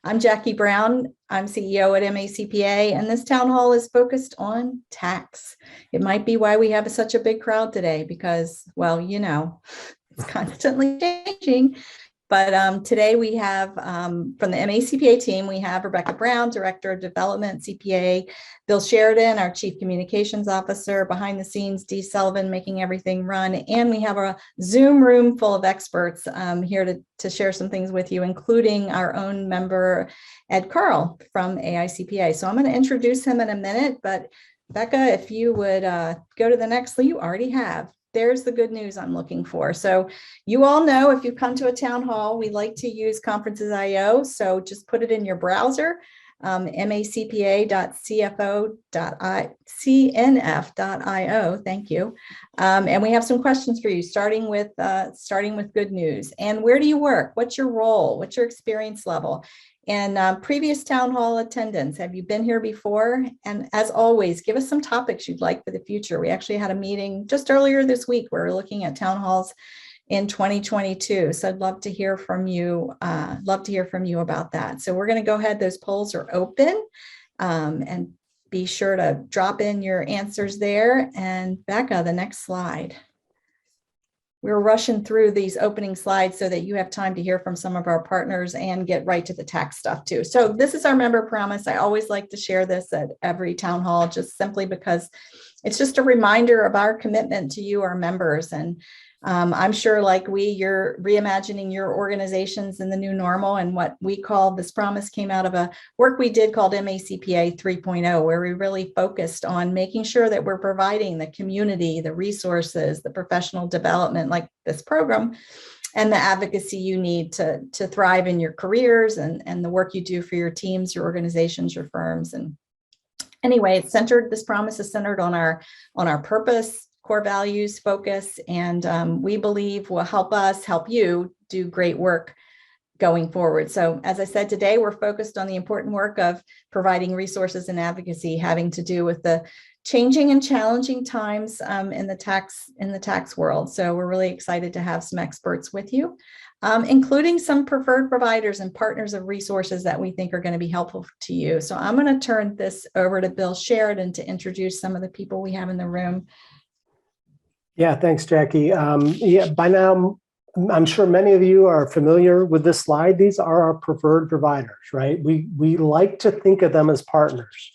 I'm Jackie Brown. I'm CEO at MACPA, and this town hall is focused on tax. It might be why we have such a big crowd today because, well, it's constantly changing. But today we have from the MACPA team, we have Rebecca Brown, Director of Development, CPA, Bill Sheridan, our Chief Communications Officer, behind the scenes, Dee Sullivan, making everything run. And we have a Zoom room full of experts here to share some things with you, including our own member, Ed Carl from AICPA. So I'm going to introduce him in a minute, but Becca, if you would go to the next slide, you already have. There's the good news I'm looking for. So you all know if you come to a town hall, we like to use conferences.io. So just put it in your browser, macpa.cfo.cnf.io. Thank you. And we have some questions for you, starting with good news. And where do you work? What's your role? What's your experience level? And previous town hall attendance, have you been here before? And as always, give us some topics you'd like for the future. We actually had a meeting just earlier this week where we're looking at town halls in 2022. So I'd love to hear from you. About that. So we're going to go ahead. Those polls are open, and be sure to drop in your answers there. And Becca, the next slide. We're rushing through these opening slides so that you have time to hear from some of our partners and get right to the tax stuff too. So this is our member promise. I always like to share this at every town hall, just simply because it's just a reminder of our commitment to you, our members. And I'm sure like you're reimagining your organizations in the new normal, and what we call this promise came out of a work we did called MACPA 3.0, where we really focused on making sure that we're providing the community, the resources, the professional development like this program, and the advocacy you need to thrive in your careers and the work you do for your teams, your organizations, your firms. And anyway, this promise is centered on our purpose, core values, focus, and we believe will help you do great work going forward. So as I said, today we're focused on the important work of providing resources and advocacy having to do with the changing and challenging times in the tax world. So we're really excited to have some experts with you, including some preferred providers and partners of resources that we think are going to be helpful to you. So I'm going to turn this over to Bill Sheridan to introduce some of the people we have in the room. Yeah, thanks, Jackie. By now, I'm sure many of you are familiar with this slide. These are our preferred providers, right? We like to think of them as partners.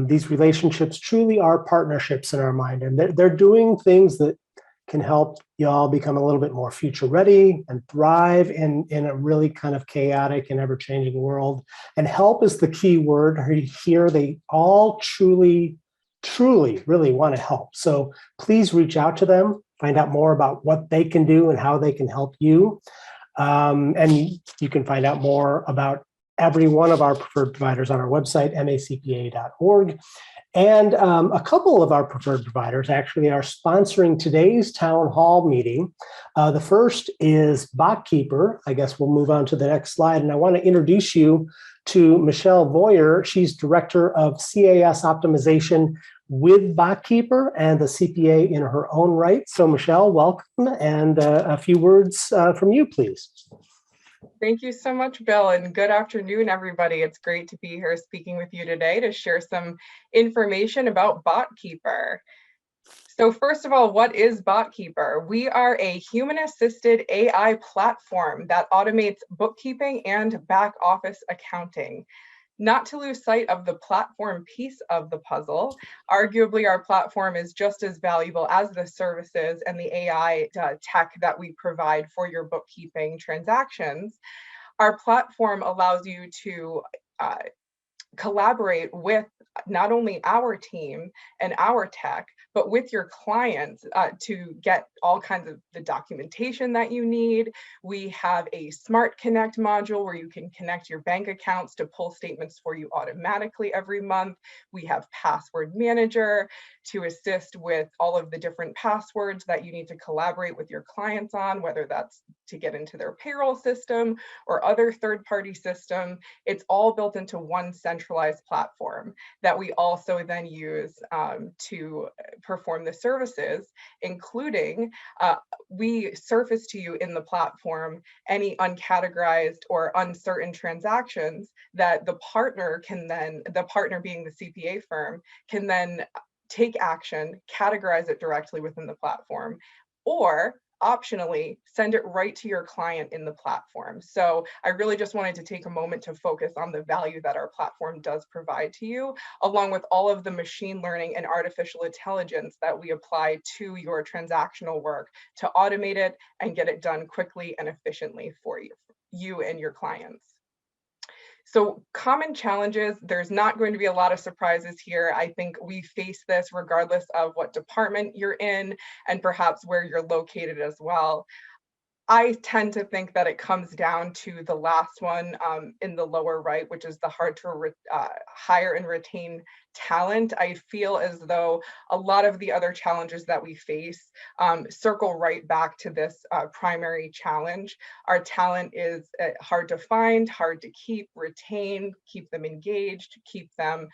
These relationships truly are partnerships in our mind, and they're doing things that can help y'all become a little bit more future ready and thrive in a really kind of chaotic and ever-changing world. And help is the key word here. They all truly really want to help. So please reach out to them, find out more about what they can do and how they can help you. And you can find out more about every one of our preferred providers on our website, macpa.org. And a couple of our preferred providers actually are sponsoring today's town hall meeting. The first is Botkeeper. I guess we'll move on to the next slide. And I want to introduce you to Michelle Voyer. She's Director of CAS Optimization with Botkeeper and the CPA in her own right. So Michelle, welcome, and a few words from you, please. Thank you so much, Bill, and good afternoon, everybody. It's great to be here speaking with you today to share some information about Botkeeper. So first of all, what is Botkeeper? We are a human-assisted AI platform that automates bookkeeping and back office accounting. Not to lose sight of the platform piece of the puzzle, arguably our platform is just as valuable as the services and the AI tech that we provide for your bookkeeping transactions. Our platform allows you to collaborate with not only our team and our tech, but with your clients to get all kinds of the documentation that you need. We have a Smart Connect module where you can connect your bank accounts to pull statements for you automatically every month. We have Password Manager to assist with all of the different passwords that you need to collaborate with your clients on, whether that's to get into their payroll system or other third-party system. It's all built into one central centralized platform that we also then use to perform the services, including we surface to you in the platform any uncategorized or uncertain transactions that the partner can then, the partner being the CPA firm, can then take action, categorize it directly within the platform, or optionally send it right to your client in the platform. So I really just wanted to take a moment to focus on the value that our platform does provide to you, along with all of the machine learning and artificial intelligence that we apply to your transactional work to automate it and get it done quickly and efficiently for you and your clients. So common challenges, there's not going to be a lot of surprises here. I think we face this regardless of what department you're in and perhaps where you're located as well. I tend to think that it comes down to the last one in the lower right, which is the hard to hire and retain talent. I feel as though a lot of the other challenges that we face circle right back to this primary challenge. Our talent is hard to find, hard to keep, retain, keep them engaged, keep them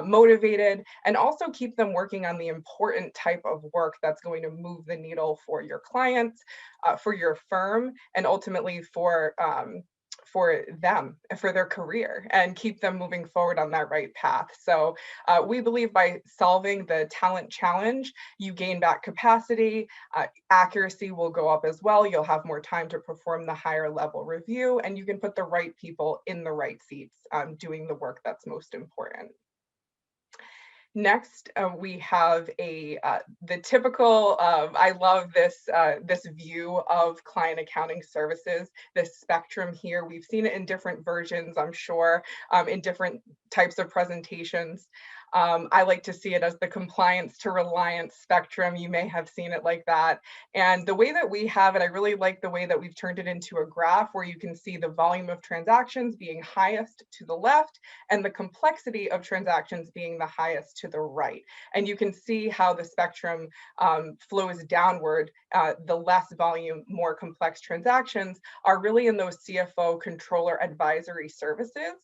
motivated, and also keep them working on the important type of work that's going to move the needle for your clients, for your firm, and ultimately for them, for their career, and keep them moving forward on that right path. So we believe by solving the talent challenge, you gain back capacity, accuracy will go up as well. You'll have more time to perform the higher level review, and you can put the right people in the right seats doing the work that's most important. Next, we have the typical, I love this view of client accounting services, this spectrum here. We've seen it in different versions, I'm sure, in different types of presentations. I like to see it as the compliance to reliance spectrum. You may have seen it like that. And the way that we have it, I really like the way that we've turned it into a graph where you can see the volume of transactions being highest to the left and the complexity of transactions being the highest to the right. And you can see how the spectrum flows downward. The less volume, more complex transactions are really in those CFO controller advisory services.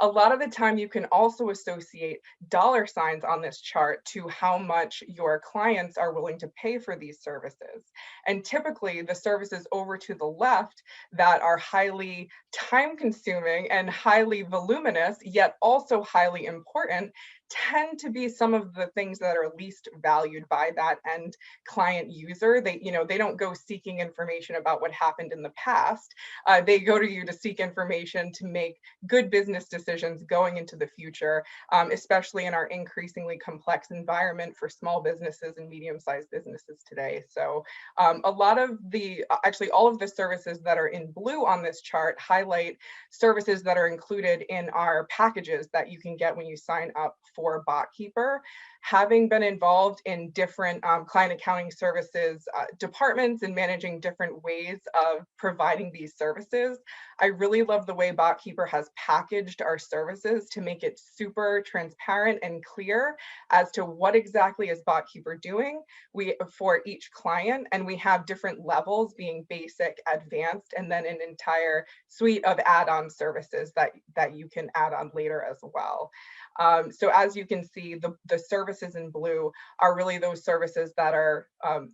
A lot of the time you can also associate dollar signs on this chart to how much your clients are willing to pay for these services. And typically the services over to the left that are highly time consuming and highly voluminous, yet also highly important, tend to be some of the things that are least valued by that end client user. They don't go seeking information about what happened in the past. They go to you to seek information to make good business decisions going into the future, especially in our increasingly complex environment for small businesses and medium-sized businesses today. So a lot of actually all of the services that are in blue on this chart highlight services that are included in our packages that you can get when you sign up for Botkeeper. Having been involved in different client accounting services departments and managing different ways of providing these services, I really love the way Botkeeper has packaged our services to make it super transparent and clear as to what exactly is Botkeeper doing for each client. And we have different levels being basic, advanced, and then an entire suite of add-on services that you can add on later as well. So as you can see, the services in blue are really those services that are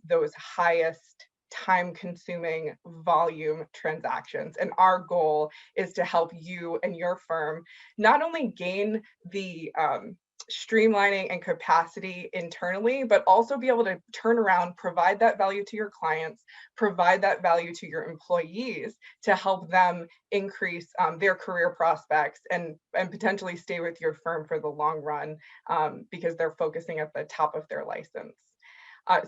those highest time-consuming volume transactions. And our goal is to help you and your firm not only gain the streamlining and capacity internally, but also be able to turn around, provide that value to your clients, provide that value to your employees to help them increase their career prospects and potentially stay with your firm for the long run because they're focusing at the top of their license.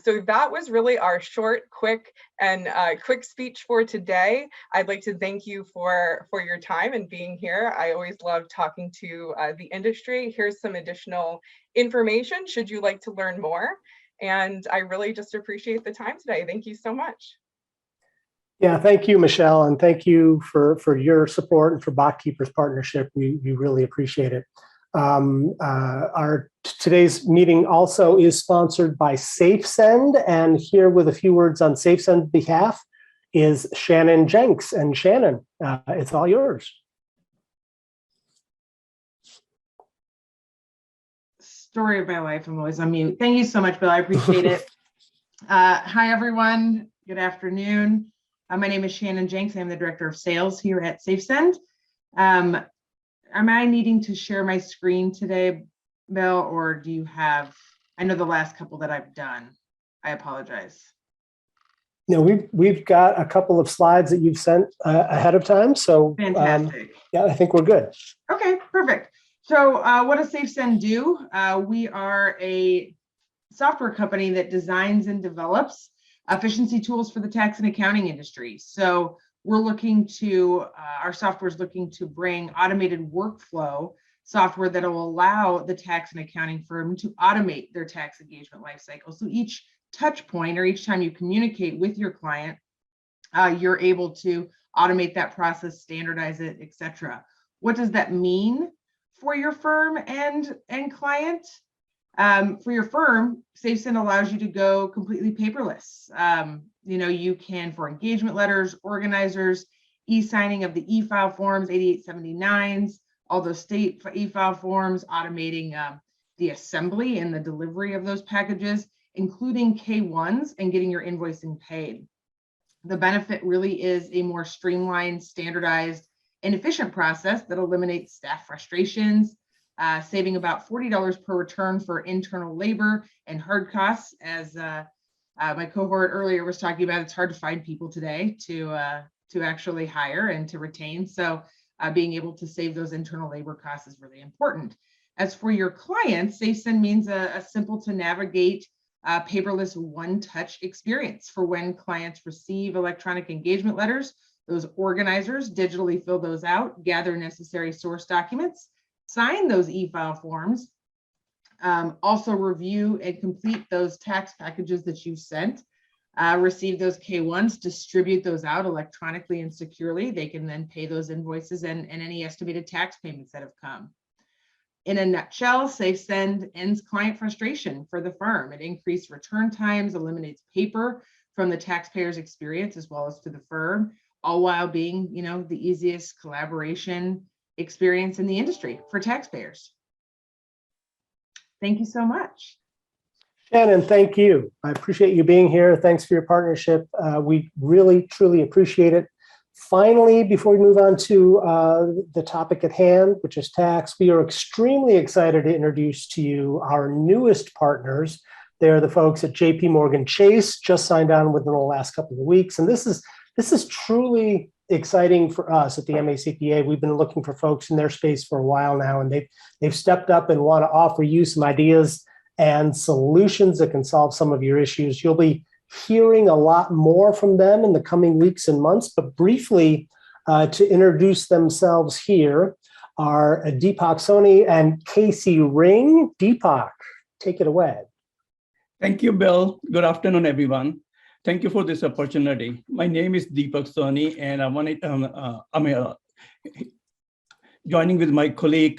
So that was really our short, quick speech for today. I'd like to thank you for your time and being here. I always love talking to the industry. Here's some additional information should you like to learn more. And I really just appreciate the time today. Thank you so much. Yeah, thank you, Michelle, and thank you for your support and for Botkeeper's partnership. We really appreciate it. Today's meeting also is sponsored by SafeSend, and here with a few words on SafeSend's behalf is Shannon Jenks. And Shannon, it's all yours. story of my life. I'm always on mute. Thank you so much, Bill. I appreciate it. Hi, everyone. Good afternoon. My name is Shannon Jenks. I'm the Director of Sales here at SafeSend. Am I needing to share my screen today, Bill, or do you have, I know the last couple that I've done. I apologize. No, we've got a couple of slides that you've sent ahead of time. So Fantastic. yeah, I think we're good. Okay, perfect. So what does SafeSend do? We are a software company that designs and develops efficiency tools for the tax and accounting industry. So we're looking to, our software is looking to bring automated workflow software that will allow the tax and accounting firm to automate their tax engagement lifecycle. So each touch point, or each time you communicate with your client, you're able to automate that process, standardize it, etc. What does that mean for your firm and client? For your firm, SafeSend allows you to go completely paperless. You can, for engagement letters, organizers, e-signing of the e-file forms, 8879s, all those state e-file forms, automating the assembly and the delivery of those packages, including K1s, and getting your invoicing paid. The benefit really is a more streamlined, standardized, and efficient process that eliminates staff frustrations, saving about $40 per return for internal labor and hard costs. As my cohort earlier was talking about, it's hard to find people today to actually hire and to retain. So being able to save those internal labor costs is really important. As for your clients, SafeSend means a simple to navigate paperless one-touch experience for when clients receive electronic engagement letters. Those organizers digitally fill those out, gather necessary source documents, sign those e-file forms, also review and complete those tax packages that you've sent, receive those K1s, distribute those out electronically and securely. They can then pay those invoices and any estimated tax payments that have come. In a nutshell, SafeSend ends client frustration for the firm. It increased return times, eliminates paper from the taxpayer's experience as well as to the firm, all while being, the easiest collaboration experience in the industry for taxpayers. Thank you so much. Shannon, thank you. I appreciate you being here. Thanks for your partnership. We really, truly appreciate it. Finally, before we move on to the topic at hand, which is tax, we are extremely excited to introduce to you our newest partners. They're the folks at Jpmorgan Chase, just signed on within the last couple of weeks. And this is truly exciting for us at the MACPA. We've been looking for folks in their space for a while now, and they've stepped up and want to offer you some ideas and solutions that can solve some of your issues. You'll be hearing a lot more from them in the coming weeks and months, but briefly to introduce themselves here are Deepak Soni and Casey Ring. Deepak, take it away. Thank you, Bill. Good afternoon, everyone. Thank you for this opportunity. My name is Deepak Soni, and I'm joining with my colleague,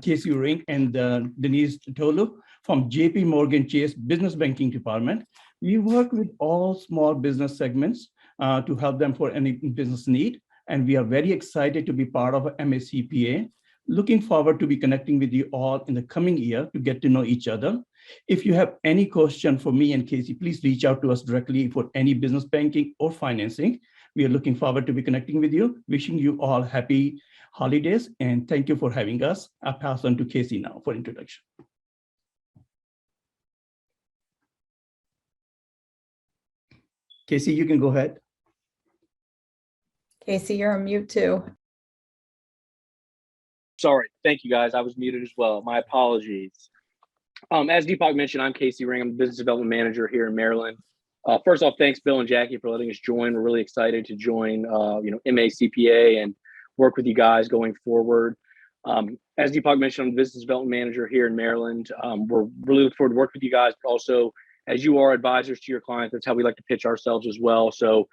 Casey Ring and Denise Tolu from Jpmorgan Chase Business Banking Department. We work with all small business segments to help them for any business need. And we are very excited to be part of MACPA. Looking forward to be connecting with you all in the coming year to get to know each other. If you have any question for me and Casey, please reach out to us directly for any business banking or financing. We are looking forward to be connecting with you. Wishing you all happy holidays, and thank you for having us. I'll pass on to Casey now for introduction. Casey, you can go ahead. Casey, you're on mute too. Sorry, thank you guys. I was muted as well. My apologies. As Deepak mentioned, I'm Casey Ring. I'm the Business Development Manager here in Maryland. First off, thanks Bill and Jackie for letting us join. We're really excited to join MACPA and work with you guys going forward. As Deepak mentioned, I'm the Business Development Manager here in Maryland. We're really looking forward to work with you guys, but also as you are advisors to your clients, that's how we like to pitch ourselves as well. So,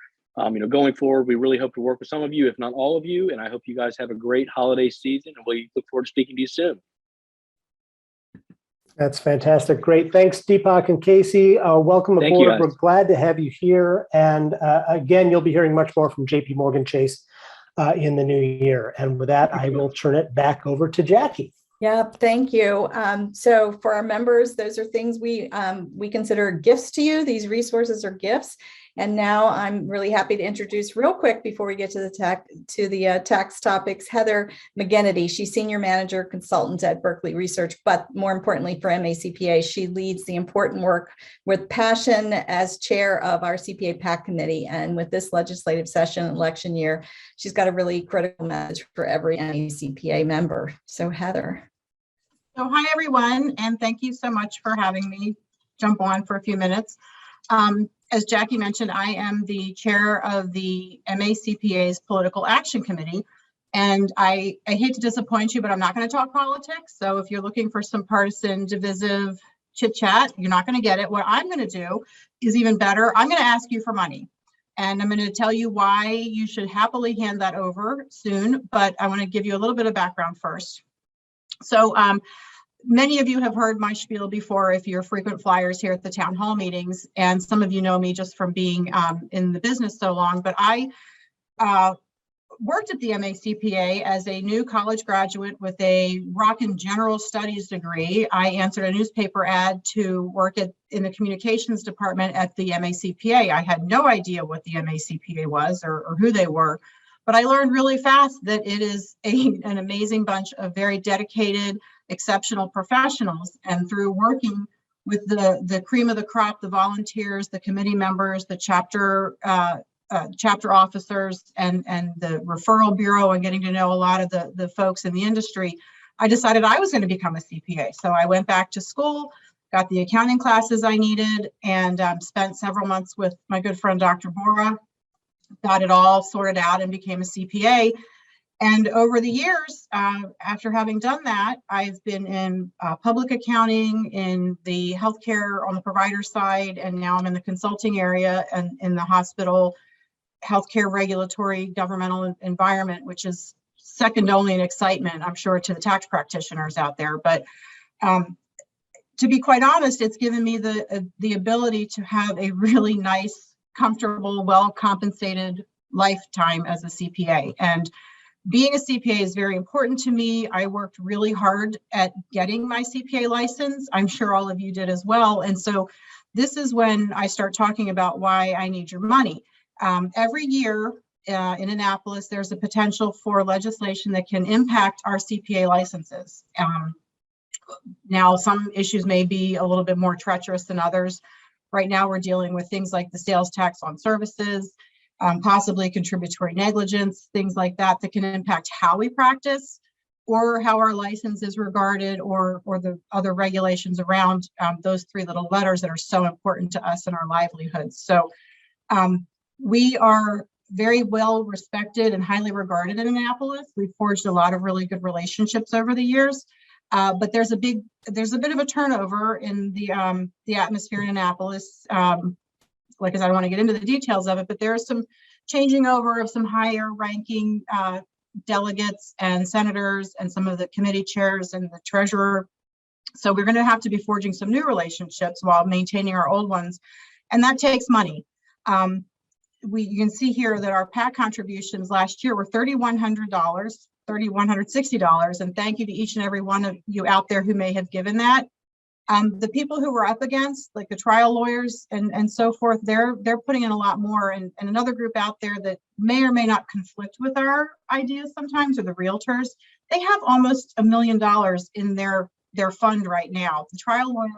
going forward, we really hope to work with some of you, if not all of you, and I hope you guys have a great holiday season, and we look forward to speaking to you soon. That's fantastic. Great. Thanks, Deepak and Casey. Welcome aboard. We're glad to have you here. And again, you'll be hearing much more from Jpmorgan Chase in the new year. And with that, I will turn it back over to Jackie. Yep, thank you. So for our members, those are things we consider gifts to you. These resources are gifts. And now I'm really happy to introduce real quick before we get to the tax topics, Heather Mckennady. She's Senior Manager Consultant at Berkeley Research, but more importantly for MACPA, she leads the important work with passion as chair of our CPA PAC committee. And with this legislative session, election year, she's got a really critical message for every MACPA member. So Heather. So hi, everyone, and thank you so much for having me jump on for a few minutes. As Jackie mentioned, I am the chair of the MACPA's Political Action Committee, and I hate to disappoint you, but I'm not going to talk politics. So if you're looking for some partisan, divisive chit-chat, you're not going to get it. What I'm going to do is even better. I'm going to ask you for money, and I'm going to tell you why you should happily hand that over soon, but I want to give you a little bit of background first. So many of you have heard my spiel before if you're frequent flyers here at the town hall meetings, and some of you know me just from being in the business so long, but I worked at the MACPA as a new college graduate with a Rockin' General Studies degree. I answered a newspaper ad to work in the communications department at the MACPA. I had no idea what the MACPA was or who they were, but I learned really fast that it is an amazing bunch of very dedicated, exceptional professionals. And through working with the cream of the crop, the volunteers, the committee members, the chapter officers, and the referral bureau, and getting to know a lot of the folks in the industry, I decided I was going to become a CPA. So I went back to school, got the accounting classes I needed, and spent several months with my good friend, Dr. Bora, got it all sorted out and became a CPA. And over the years, after having done that, I've been in public accounting, in the healthcare on the provider side, and now I'm in the consulting area and in the hospital healthcare regulatory governmental environment, which is second only in excitement, I'm sure, to the tax practitioners out there. But to be quite honest, it's given me the ability to have a really nice, comfortable, well-compensated lifetime as a CPA. And being a CPA is very important to me. I worked really hard at getting my CPA license. I'm sure all of you did as well. And so this is when I start talking about why I need your money. Every year in Annapolis, there's a potential for legislation that can impact our CPA licenses. Now, some issues may be a little bit more treacherous than others. Right now, we're dealing with things like the sales tax on services, possibly contributory negligence, things like that can impact how we practice or how our license is regarded, or the other regulations around those three little letters that are so important to us in our livelihoods. So we are very well respected and highly regarded in Annapolis. We've forged a lot of really good relationships over the years, but there's a bit of a turnover in the atmosphere in Annapolis. Like, I don't want to get into the details of it, but there is some changing over of some higher ranking delegates and senators and some of the committee chairs and the treasurer. So we're going to have to be forging some new relationships while maintaining our old ones. And that takes money. You can see here that our PAC contributions last year were $3,100, $3,160. And thank you to each and every one of you out there who may have given that. The people who we're up against, like the trial lawyers and so forth, they're putting in a lot more. And another group out there that may or may not conflict with our ideas sometimes, are the realtors. They have almost $1 million in their fund right now. The trial lawyers,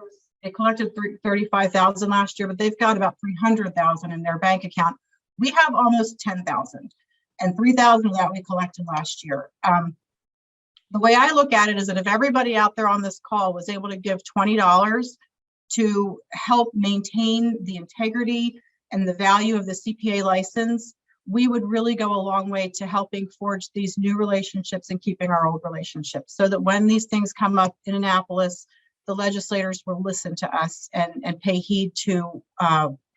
they collected $35,000 last year, but they've got about $300,000 in their bank account. We have almost $10,000, and $3,000 of that we collected last year. The way I look at it is that if everybody out there on this call was able to give $20 to help maintain the integrity and the value of the CPA license, we would really go a long way to helping forge these new relationships and keeping our old relationships, so that when these things come up in Annapolis, the legislators will listen to us and pay heed to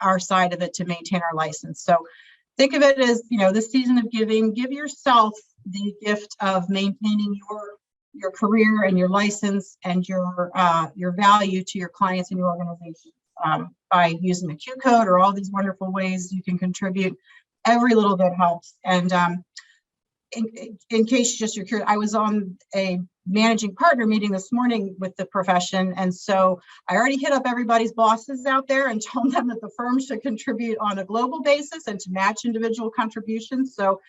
our side of it to maintain our license. So think of it as, the season of giving. Give yourself the gift of maintaining your career and your license and your value to your clients and your organization by using the Q code or all these wonderful ways you can contribute. Every little bit helps. And in case just you're curious, I was on a managing partner meeting this morning with the profession. And so I already hit up everybody's bosses out there and told them that the firm should contribute on a global basis and to match individual contributions. So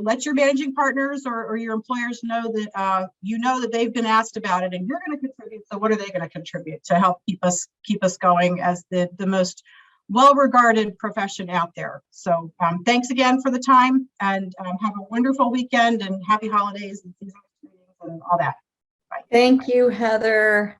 let your managing partners or your employers know that you know that they've been asked about it and you're going to contribute. So what are they going to contribute to help keep us going as the most well-regarded profession out there? So thanks again for the time, and have a wonderful weekend and happy holidays and season and all that. Bye. Thank you, Heather,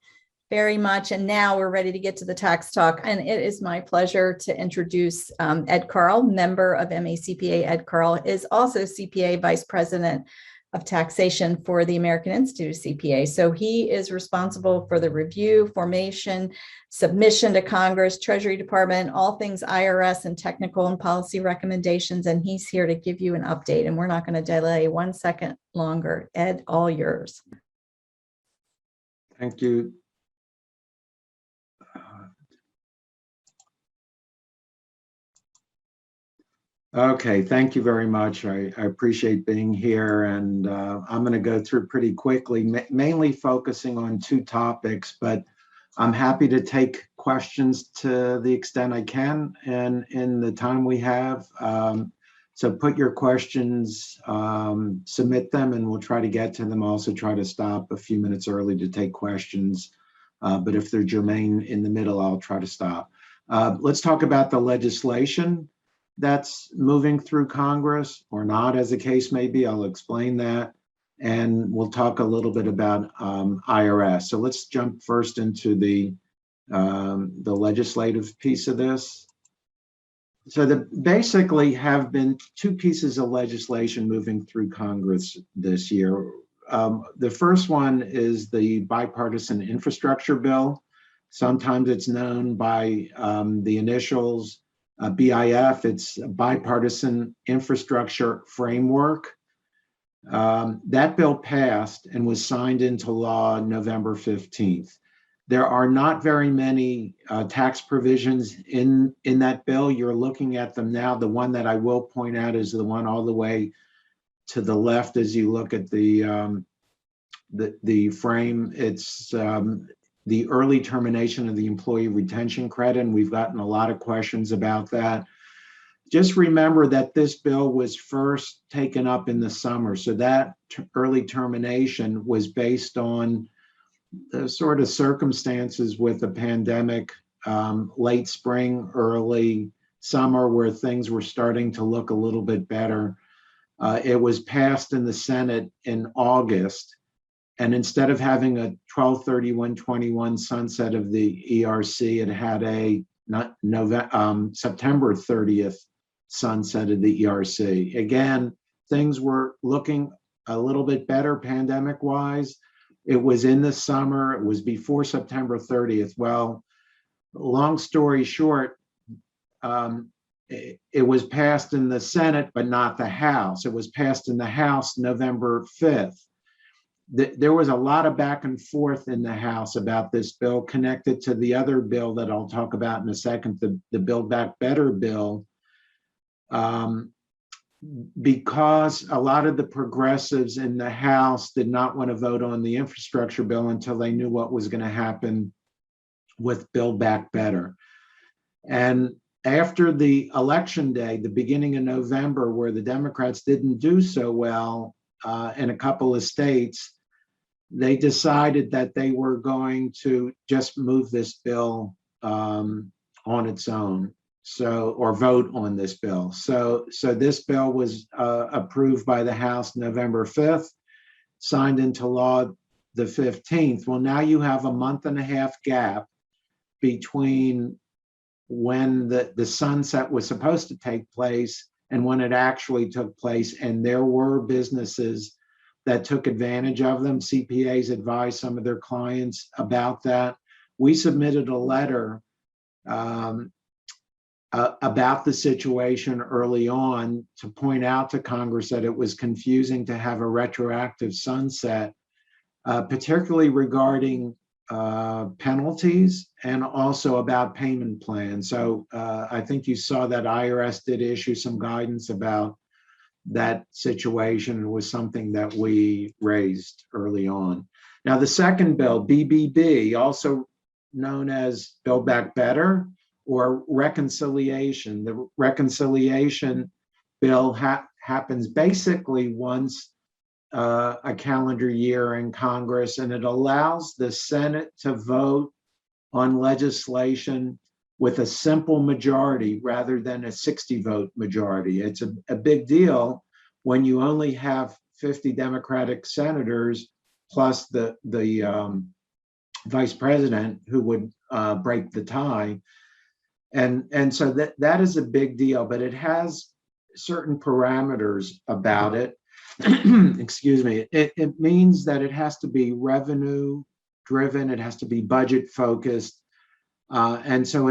very much. And now we're ready to get to the tax talk. And it is my pleasure to introduce Ed Carl, member of MACPA. Ed Carl is also CPA Vice President of Taxation for the American Institute of CPA. So he is responsible for the review, formation, submission to Congress, Treasury Department, all things IRS and technical and policy recommendations. And he's here to give you an update. And we're not going to delay 1 second longer. Ed, all yours. Thank you. Okay, thank you very much. I appreciate being here, and I'm going to go through pretty quickly, mainly focusing on 2 topics, but I'm happy to take questions to the extent I can and in the time we have. So put your questions, submit them, and we'll try to get to them. Also try to stop a few minutes early to take questions, but if they're germane in the middle, I'll try to stop. Let's talk about the legislation that's moving through Congress, or not, as the case may be. I'll explain that. And we'll talk a little bit about IRS. So let's jump first into the legislative piece of this. So there basically have been 2 pieces of legislation moving through Congress this year. The first one is the Bipartisan Infrastructure Bill. Sometimes it's known by the initials BIF. It's a Bipartisan Infrastructure Framework. That bill passed and was signed into law November 15th. There are not very many tax provisions in that bill. You're looking at them now. The one that I will point out is the one all the way to the left as you look at the frame. It's the early termination of the employee retention credit, and we've gotten a lot of questions about that. Just remember that this bill was first taken up in the summer, so that early termination was based on the sort of circumstances with the pandemic, late spring, early summer, where things were starting to look a little bit better. It was passed in the Senate in August. And instead of having a 12/31/21 sunset of the ERC, it had a September 30th sunset of the ERC. Again, things were looking a little bit better pandemic-wise. It was in the summer. It was before September 30th. Well, long story short, it was passed in the Senate, but not the House. It was passed in the House November 5th. There was a lot of back and forth in the House about this bill, connected to the other bill that I'll talk about in a second, the Build Back Better bill, because a lot of the progressives in the House did not want to vote on the infrastructure bill until they knew what was going to happen with Build Back Better. And after the election day, the beginning of November, where the Democrats didn't do so well in a couple of states, they decided that they were going to just move this bill on its own, or vote on this bill. So this bill was approved by the House November 5th, signed into law the 15th. Well, now you have a month-and-a-half gap between when the sunset was supposed to take place and when it actually took place. And there were businesses that took advantage of them. CPAs advised some of their clients about that. We submitted a letter about the situation early on to point out to Congress that it was confusing to have a retroactive sunset, particularly regarding penalties and also about payment plans. So I think you saw that IRS did issue some guidance about that situation was something that we raised early on. Now, the second bill, BBB, also known as Build Back Better or Reconciliation. The Reconciliation bill happens basically once a calendar year in Congress, and it allows the Senate to vote on legislation with a simple majority rather than a 60-vote majority. It's a big deal when you only have 50 Democratic senators plus the vice president who would break the tie. And so that is a big deal, but it has certain parameters about it. Excuse me. It means that it has to be revenue driven, it has to be budget focused. And so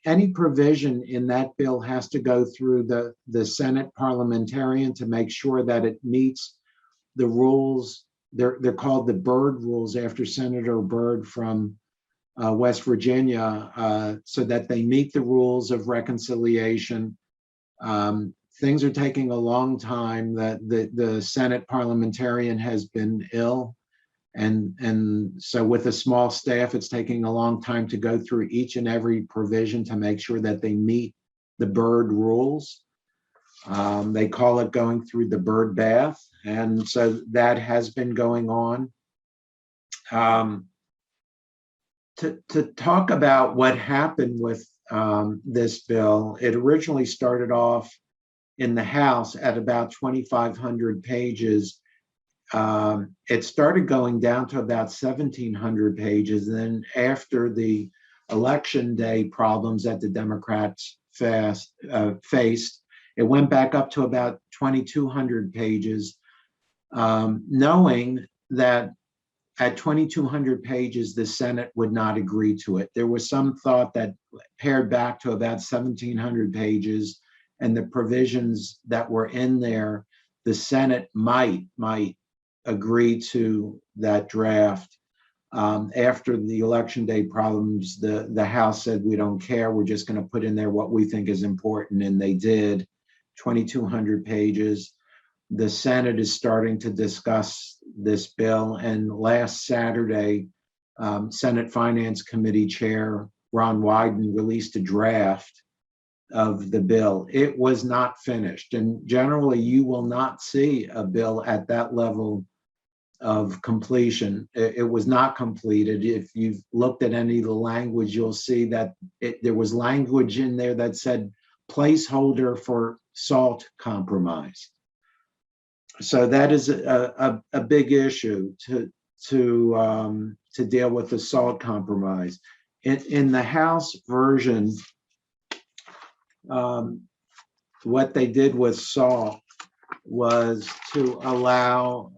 any provision in that bill has to go through the Senate parliamentarian to make sure that it meets the rules. They're called the Byrd rules after Senator Byrd from West Virginia, so that they meet the rules of reconciliation. Things are taking a long time. The Senate parliamentarian has been ill. And so with a small staff, it's taking a long time to go through each and every provision to make sure that they meet the Byrd rules. They call it going through the Byrd bath. And so that has been going on. To talk about what happened with this bill, it originally started off in the House at about 2,500 pages. It started going down to about 1,700 pages. And then after the election day problems that the Democrats faced, it went back up to about 2,200 pages, knowing that at 2,200 pages, the Senate would not agree to it. There was some thought that pared back to about 1,700 pages, and the provisions that were in there, the Senate might agree to that draft. After the election day problems, the House said, we don't care, we're just going to put in there what we think is important, and they did. 2,200 pages. The Senate is starting to discuss this bill, and last Saturday, Senate Finance Committee Chair Ron Wyden released a draft of the bill. It was not finished, and generally you will not see a bill at that level of completion. It was not completed. If you've looked at any of the language, you'll see that there was language in there that said placeholder for SALT compromise. So that is a big issue to deal with the SALT compromise. In the House version, what they did with SALT was to allow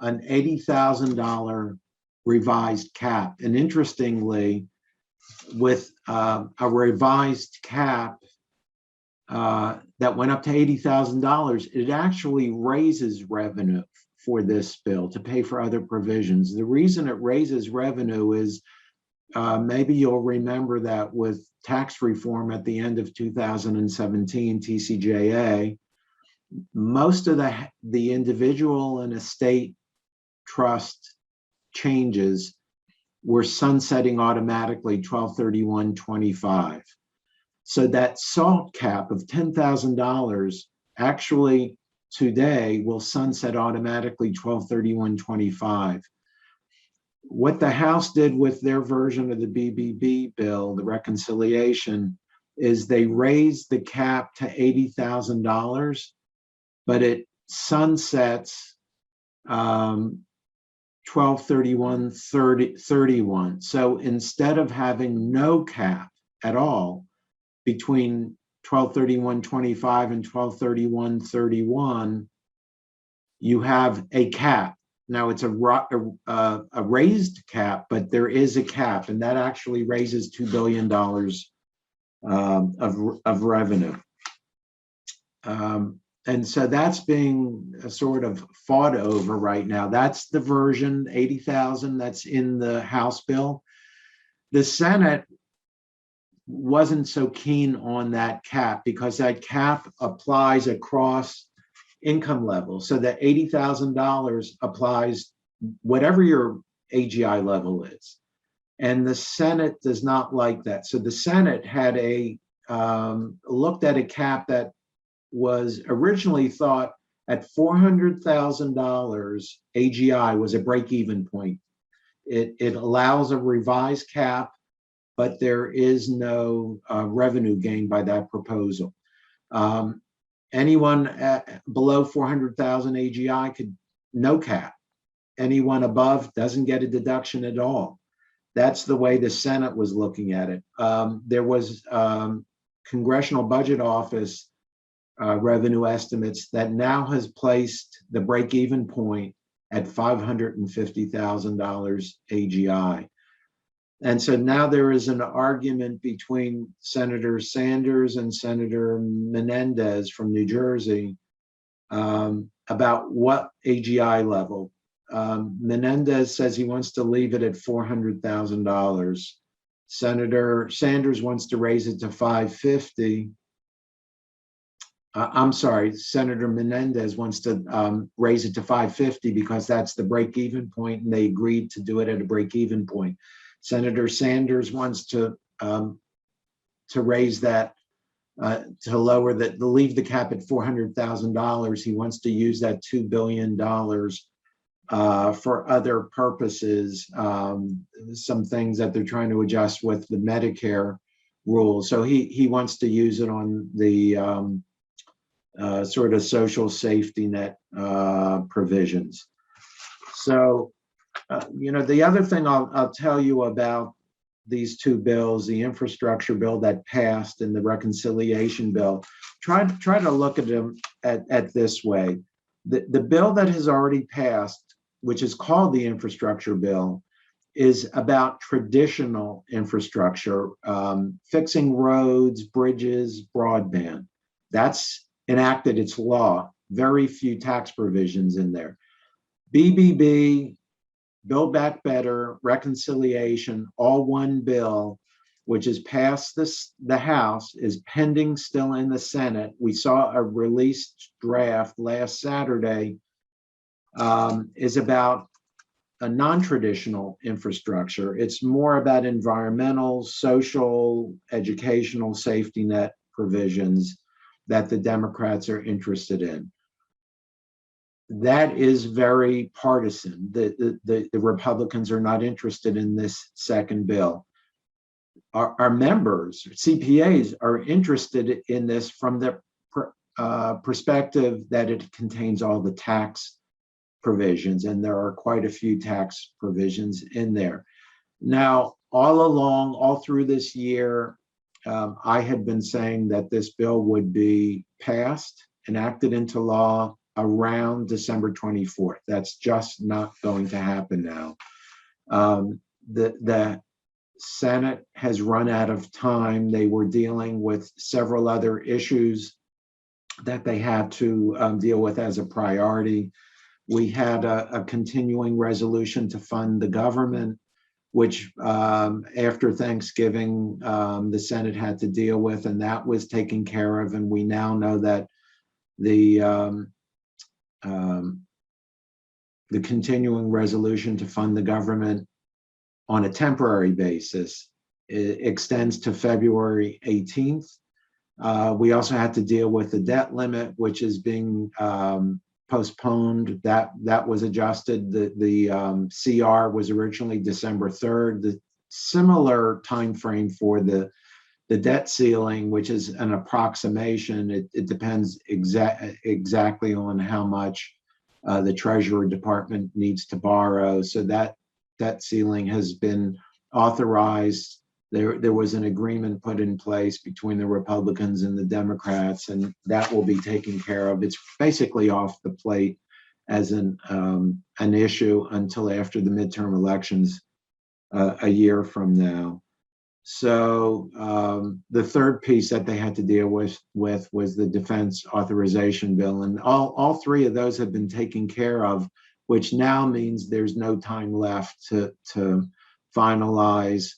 an $80,000 revised cap. And interestingly, with a revised cap that went up to $80,000, it actually raises revenue for this bill to pay for other provisions. The reason it raises revenue is maybe you'll remember that with tax reform at the end of 2017, TCJA, most of the individual and estate trust changes were sunsetting automatically 12/31/25. So that SALT cap of $10,000 actually today will sunset automatically 12/31/25. What the House did with their version of the BBB bill, the reconciliation, is they raised the cap to $80,000, but it sunsets 12/31/31. So instead of having no cap at all between 12/31/25 and 12/31/31, you have a cap. Now it's a raised cap, but there is a cap, and that actually raises $2 billion of revenue. And so that's being sort of fought over right now. That's the version, 80,000, that's in the House bill. The Senate wasn't so keen on that cap because that cap applies across income level. So that $80,000 applies whatever your AGI level is. And the Senate does not like that. So the Senate had looked at a cap that was originally thought at $400,000 AGI was a break-even point. It allows a revised cap, but there is no revenue gain by that proposal. Anyone below 400,000 AGI could no cap. Anyone above doesn't get a deduction at all. That's the way the Senate was looking at it. There was Congressional Budget Office revenue estimates that now has placed the break-even point at $550,000 AGI. And so now there is an argument between Senator Sanders and Senator Menendez from New Jersey about what AGI level. Menendez says he wants to leave it at $400,000. Senator Sanders wants to raise it to $550,000. I'm sorry, Senator Menendez wants to raise it to $550,000 because that's the break-even point, and they agreed to do it at a break-even point. Senator Sanders wants to raise that, to lower that, to leave the cap at $400,000. He wants to use that $2 billion for other purposes, some things that they're trying to adjust with the Medicare rules. So he wants to use it on the sort of social safety net provisions. So, the other thing I'll tell you about these two bills, the infrastructure bill that passed and the reconciliation bill, try to look at them at this way. The bill that has already passed, which is called the infrastructure bill, is about traditional infrastructure, fixing roads, bridges, broadband. That's enacted, it's law, very few tax provisions in there. BBB, Build Back Better, reconciliation, all one bill, which is passed the House, is pending still in the Senate. We saw a released draft last Saturday, is about a non-traditional infrastructure. It's more about environmental, social, educational safety net provisions that the Democrats are interested in. That is very partisan. The Republicans are not interested in this second bill. Our members, CPAs, are interested in this from the perspective that it contains all the tax provisions, and there are quite a few tax provisions in there. Now, all along, all through this year, I had been saying that this bill would be passed, enacted into law around December 24th. That's just not going to happen now. The Senate has run out of time. They were dealing with several other issues that they had to deal with as a priority. We had a continuing resolution to fund the government, which after Thanksgiving, the Senate had to deal with, and that was taken care of. And we now know that the continuing resolution to fund the government on a temporary basis extends to February 18th. We also had to deal with the debt limit, which is being postponed. That was adjusted. The CR was originally December 3rd. The similar time frame for the debt ceiling, which is an approximation. It depends exactly on how much the Treasury Department needs to borrow. So that debt ceiling has been authorized. There was an agreement put in place between the Republicans and the Democrats, and that will be taken care of. It's basically off the plate as an issue until after the midterm elections a year from now. So the third piece that they had to deal with was the defense authorization bill, and all three of those have been taken care of, which now means there's no time left to finalize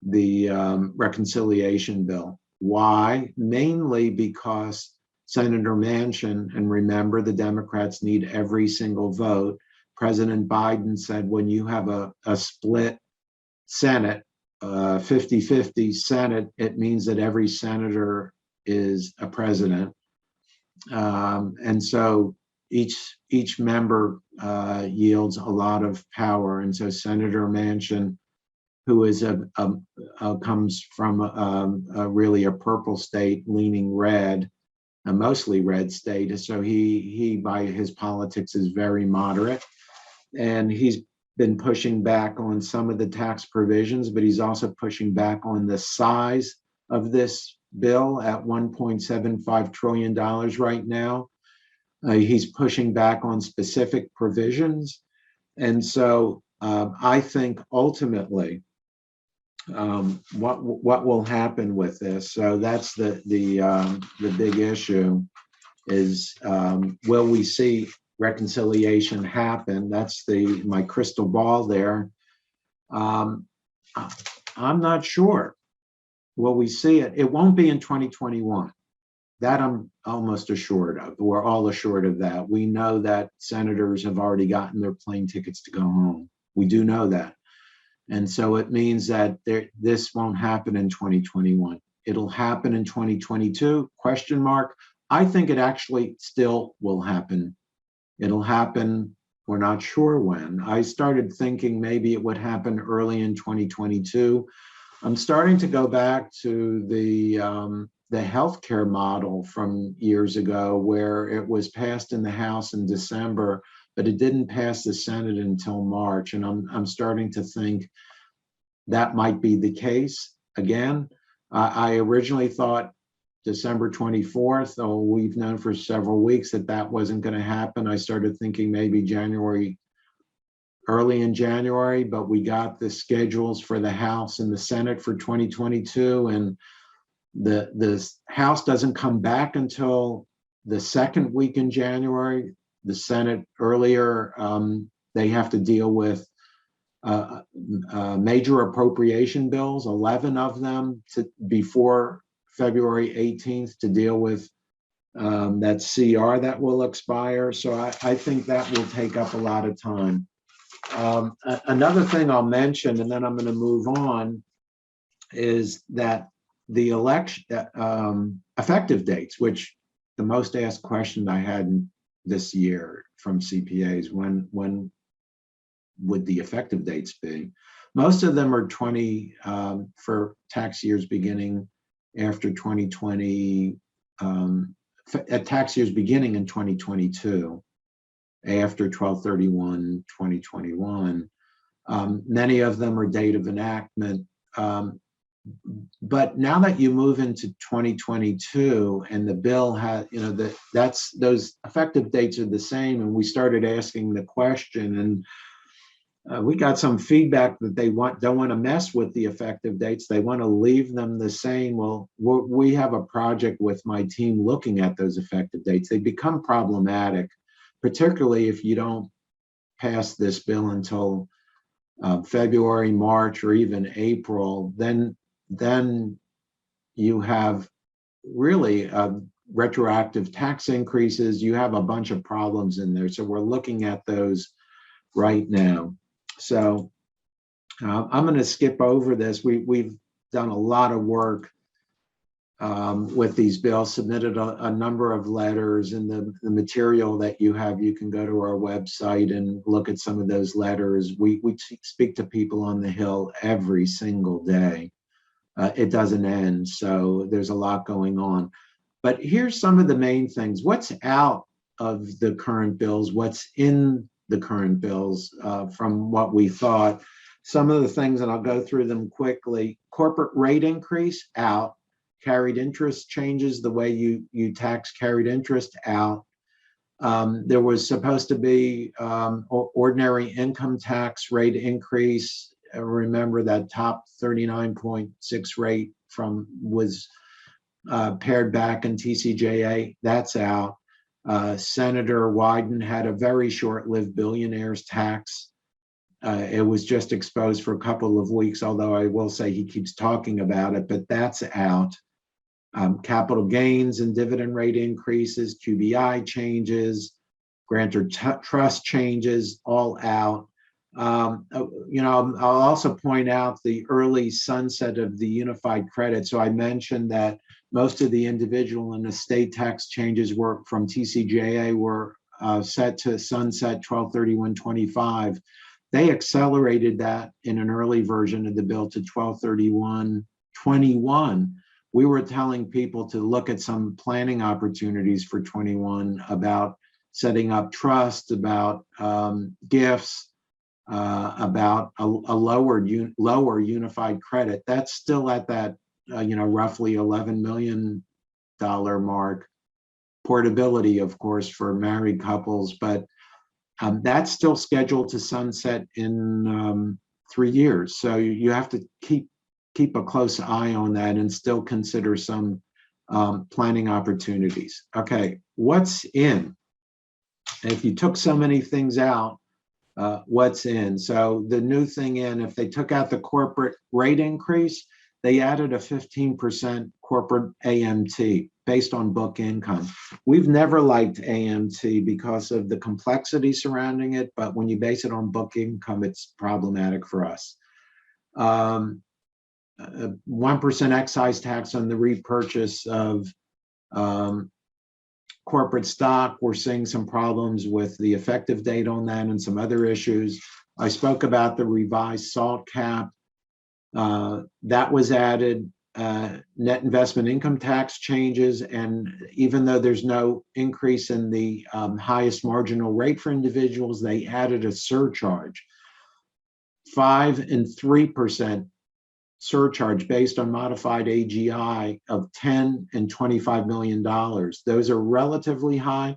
the reconciliation bill. Why? Mainly because Senator Manchin, and remember, the Democrats need every single vote. President Biden said when you have a split Senate, 50-50 Senate, it means that every senator is a president. And so each member yields a lot of power. And so Senator Manchin, who is comes from really a purple state leaning red, a mostly red state. So he by his politics is very moderate, and he's been pushing back on some of the tax provisions, but he's also pushing back on the size of this bill at $1.75 trillion right now. He's pushing back on specific provisions. And so I think ultimately what will happen with this, so that's the big issue, is will we see reconciliation happen? That's my crystal ball there. I'm not sure. Will we see it? It won't be in 2021. That I'm almost assured of. We're all assured of that. We know that senators have already gotten their plane tickets to go home. We do know that. And so it means that this won't happen in 2021. It'll happen in 2022, question mark. I think it actually still will happen. It'll happen, we're not sure when. I started thinking maybe it would happen early in 2022. I'm starting to go back to the healthcare model from years ago, where it was passed in the House in December, but it didn't pass the Senate until March. And I'm starting to think that might be the case again. I originally thought December 24th, though we've known for several weeks that wasn't going to happen. I started thinking maybe early in January, but we got the schedules for the House and the Senate for 2022, and the House doesn't come back until the second week in January. The Senate earlier, they have to deal with major appropriation bills, 11 of them before February 18th, to deal with that CR that will expire. So I think that will take up a lot of time. Another thing I'll mention, and then I'm going to move on, is that the election effective dates, which the most asked question I had this year from CPAs, when would the effective dates be? Most of them are for tax years beginning after 2020, at tax years beginning in 2022, after 12/31/2021. Many of them are date of enactment. But now that you move into 2022 and the bill has, those effective dates are the same, and we started asking the question, and we got some feedback that they don't want to mess with the effective dates. They want to leave them the same. Well, we have a project with my team looking at those effective dates. They become problematic, particularly if you don't pass this bill until February, March, or even April. Then you have really retroactive tax increases. You have a bunch of problems in there. So we're looking at those right now. So I'm going to skip over this. We've done a lot of work with these bills, submitted a number of letters, and the material that you have, you can go to our website and look at some of those letters. We speak to people on the Hill every single day. It doesn't end, so there's a lot going on. But here's some of the main things. What's out of the current bills? What's in the current bills from what we thought? Some of the things, and I'll go through them quickly. Corporate rate increase, out. Carried interest changes, the way you tax carried interest, out. There was supposed to be ordinary income tax rate increase. Remember that top 39.6 rate was pared back in TCJA. That's out. Senator Wyden had a very short-lived billionaires tax. It was just exposed for a couple of weeks, although I will say he keeps talking about it, but that's out. capital gains and dividend rate increases, QBI changes, grantor trust changes, all out. I'll also point out the early sunset of the unified credit. So I mentioned that most of the individual and estate tax changes were from TCJA were set to sunset 12/31/25. They accelerated that in an early version of the bill to 12/31/21. We were telling people to look at some planning opportunities for 21 about setting up trust, about gifts, about a lower unified credit. That's still at that roughly $11 million mark. Portability, of course, for married couples, but that's still scheduled to sunset in 3 years. So you have to keep a close eye on that and still consider some planning opportunities. Okay, what's in? If you took so many things out, what's in? So the new thing in, if they took out the corporate rate increase, they added a 15% corporate AMT based on book income. We've never liked AMT because of the complexity surrounding it, but when you base it on book income, it's problematic for us. 1% excise tax on the repurchase of corporate stock. We're seeing some problems with the effective date on that and some other issues. I spoke about the revised SALT cap. That was added. Net investment income tax changes, and even though there's no increase in the highest marginal rate for individuals, they added a surcharge, 5% and 3% surcharge based on modified AGI of $10 and $25 million. Those are relatively high,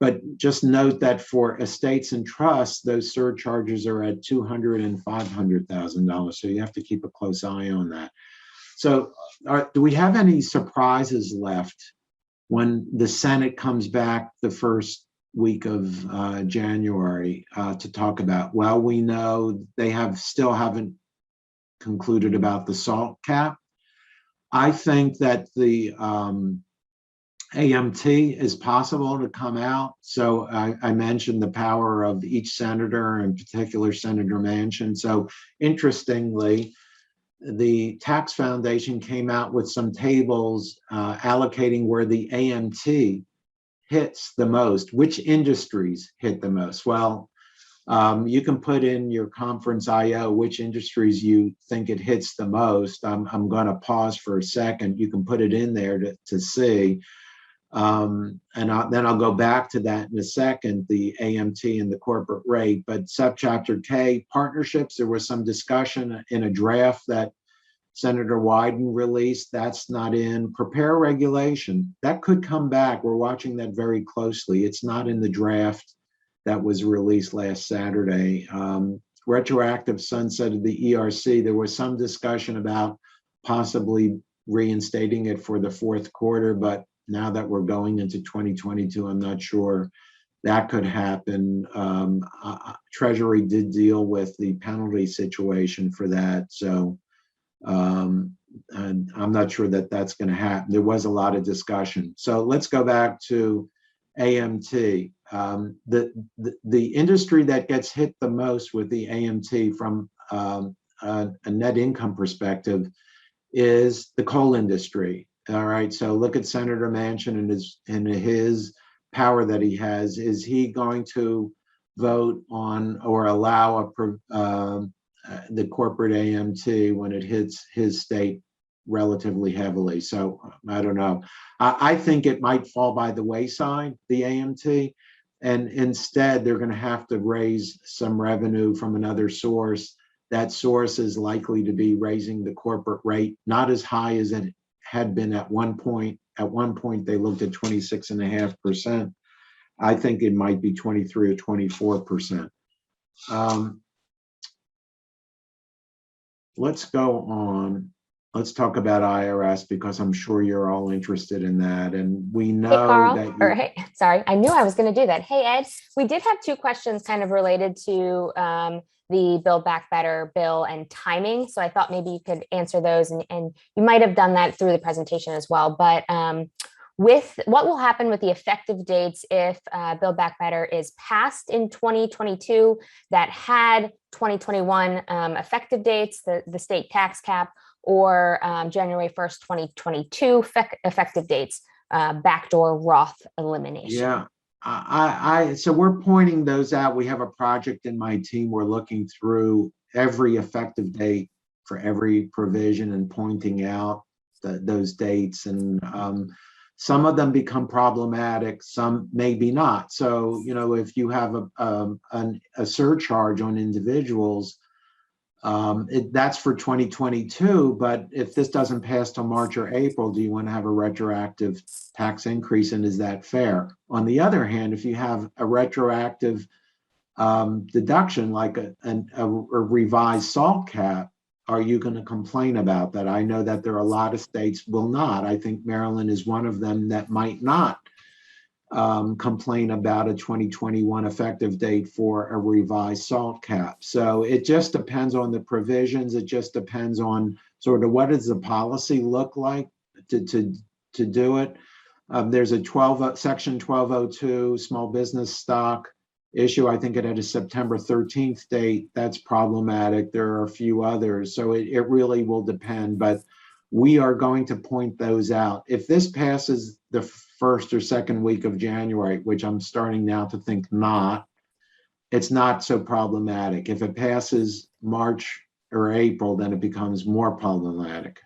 but just note that for estates and trusts, those surcharges are at $200,000 and $500,000. So you have to keep a close eye on that. So do we have any surprises left when the Senate comes back the first week of January to talk about? Well, we know they still haven't concluded about the SALT cap. I think that the AMT is possible to come out. So I mentioned the power of each senator, in particular Senator Manchin. So interestingly, the Tax Foundation came out with some tables allocating where the AMT hits the most, which industries hit the most. Well, you can put in your conference IO which industries you think it hits the most. I'm going to pause for a second. You can put it in there to see. And then I'll go back to that in a second, the AMT and the corporate rate. But subchapter K, partnerships, there was some discussion in a draft that Senator Wyden released. That's not in. Prepare regulation, that could come back. We're watching that very closely. It's not in the draft that was released last Saturday. Retroactive sunset of the ERC, there was some discussion about possibly reinstating it for the fourth quarter, but now that we're going into 2022, I'm not sure that could happen. Treasury did deal with the penalty situation for that. So and I'm not sure that that's going to happen. There was a lot of discussion. So let's go back to AMT. The industry that gets hit the most with the AMT from a net income perspective is the coal industry. All right, so look at Senator Manchin and his power that he has. Is he going to vote on or allow the corporate AMT when it hits his state relatively heavily? So I don't know. I think it might fall by the wayside, the AMT, and instead they're going to have to raise some revenue from another source. That source is likely to be raising the corporate rate, not as high as it had been at one point. At one point, they looked at 26.5%. I think it might be 23 or 24%. Let's go on. let's talk about IRS because I'm sure you're all interested in that. And we know Hey, Carl, that or hey, sorry, I knew I was going to do that. Hey, Ed, we did have two questions kind of related to the Build Back Better bill and timing. So I thought maybe you could answer those, and you might have done that through the presentation as well. But with what will happen with the effective dates if Build Back Better is passed in 2022 that had 2021 effective dates, the state tax cap, or January 1st, 2022 effective dates, backdoor Roth elimination? Yeah, so we're pointing those out. We have a project in my team. We're looking through every effective date for every provision and pointing out those dates. And some of them become problematic, some maybe not. So, you know, if you have a surcharge on individuals, that's for 2022, but if this doesn't pass till March or April, do you want to have a retroactive tax increase, and is that fair? On the other hand, if you have a retroactive deduction like a revised SALT cap, are you going to complain about that? I know that there are a lot of states will not. I think Maryland is one of them that might not complain about a 2021 effective date for a revised SALT cap. So it just depends on the provisions. It just depends on sort of what does the policy look like to do it. There's a section 1202 small business stock issue. I think it had a September 13th date. That's problematic. There are a few others. So it really will depend, but we are going to point those out. If this passes the first or second week of January, which I'm starting now to think not, it's not so problematic. If it passes March or April, then it becomes more problematic.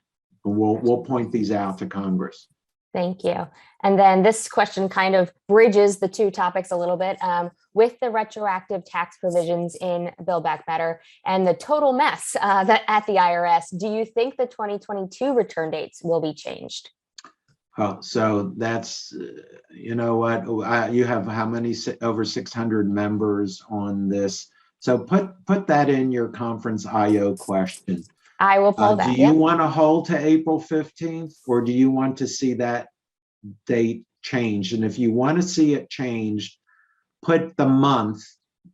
We'll point these out to Congress. Thank you. And then this question kind of bridges the two topics a little bit. With the retroactive tax provisions in Build Back Better and the total mess that at the IRS, do you think the 2022 return dates will be changed? Oh, so that's, you know what, you have how many, over 600 members on this. So put that in your conference IO question. I will pull that. Do you want to hold to April 15th, or do you want to see that date changed? And if you want to see it changed, put the month,